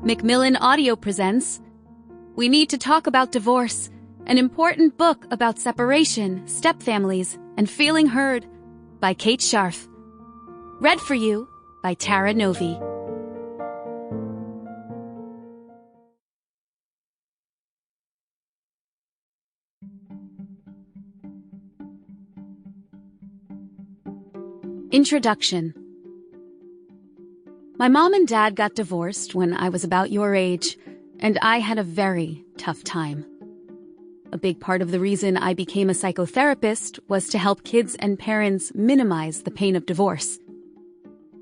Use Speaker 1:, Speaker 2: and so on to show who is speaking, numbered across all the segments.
Speaker 1: Macmillan Audio presents We Need to Talk About Divorce, an important book about separation, stepfamilies, and feeling heard by Kate Scharff. Read for you by Novie. Introduction. My mom and dad got divorced when I was about your age, and I had a very tough time. A big part of the reason I became a psychotherapist was to help kids and parents minimize the pain of divorce.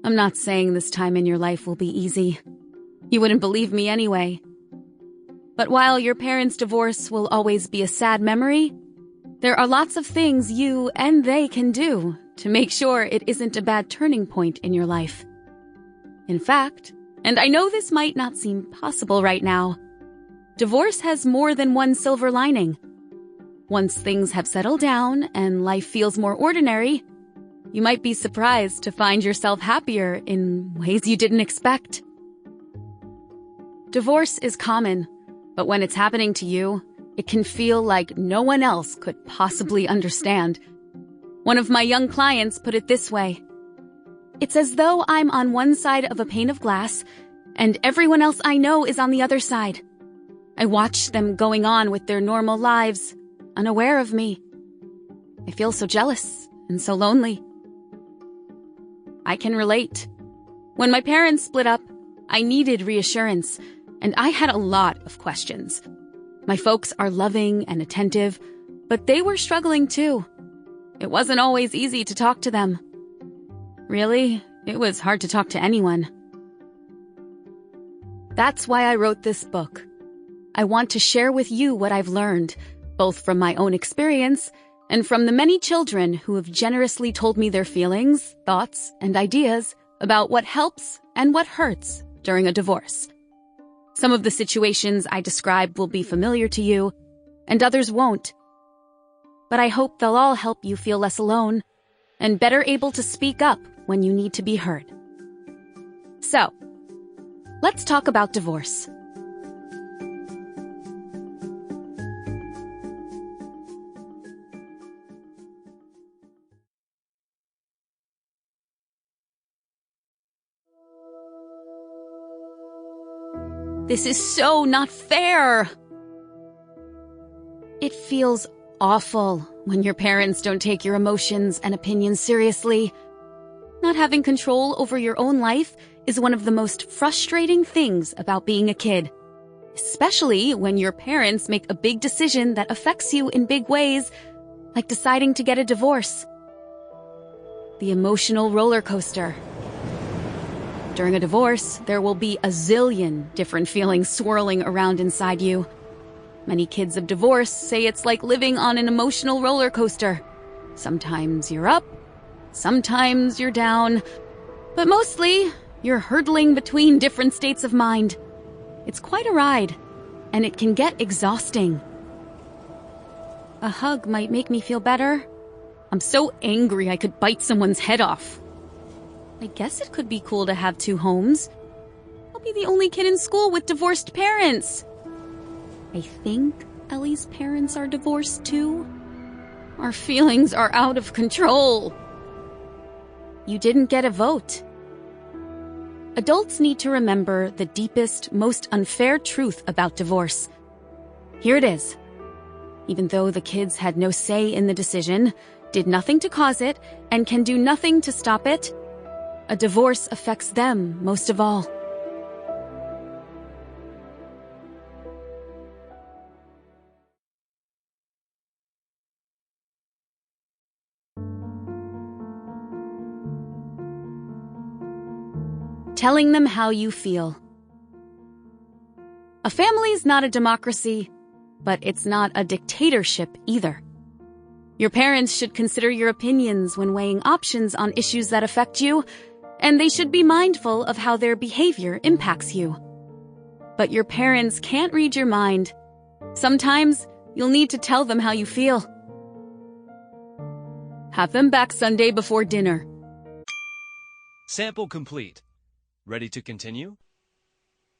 Speaker 1: I'm not saying this time in your life will be easy. You wouldn't believe me anyway. But while your parents' divorce will always be a sad memory, there are lots of things you and they can do to make sure it isn't a bad turning point in your life. In fact, and I know this might not seem possible right now, divorce has more than one silver lining. Once things have settled down and life feels more ordinary, you might be surprised to find yourself happier in ways you didn't expect. Divorce is common, but when it's happening to you, it can feel like no one else could possibly understand. One of my young clients put it this way: "It's as though I'm on one side of a pane of glass, and everyone else I know is on the other side. I watch them going on with their normal lives, unaware of me. I feel so jealous and so lonely." I can relate. When my parents split up, I needed reassurance, and I had a lot of questions. My folks are loving and attentive, but they were struggling too. It wasn't always easy to talk to them. Really, it was hard to talk to anyone. That's why I wrote this book. I want to share with you what I've learned, both from my own experience and from the many children who have generously told me their feelings, thoughts, and ideas about what helps and what hurts during a divorce. Some of the situations I describe will be familiar to you, and others won't. But I hope they'll all help you feel less alone and better able to speak up when you need to be heard. So, let's talk about divorce. This is so not fair. It feels awful when your parents don't take your emotions and opinions seriously. Not having control over your own life is one of the most frustrating things about being a kid, especially when your parents make a big decision that affects you in big ways, like deciding to get a divorce. The emotional roller coaster. During a divorce, there will be a zillion different feelings swirling around inside you. Many kids of divorce say it's like living on an emotional roller coaster. Sometimes you're up, sometimes you're down, but mostly you're hurtling between different states of mind. It's quite a ride, and it can get exhausting. A hug might make me feel better. I'm so angry I could bite someone's head off. I guess it could be cool to have two homes. I'll be the only kid in school with divorced parents. I think Ellie's parents are divorced too. Our feelings are out of control. You didn't get a vote. Adults need to remember the deepest, most unfair truth about divorce. Here it is. Even though the kids had no say in the decision, did nothing to cause it, and can do nothing to stop it, a divorce affects them most of all. Telling them how you feel. A family's not a democracy, but it's not a dictatorship either. Your parents should consider your opinions when weighing options on issues that affect you, and they should be mindful of how their behavior impacts you. But your parents can't read your mind. Sometimes you'll need to tell them how you feel. Have them back Sunday before dinner.
Speaker 2: Sample complete. Ready to continue?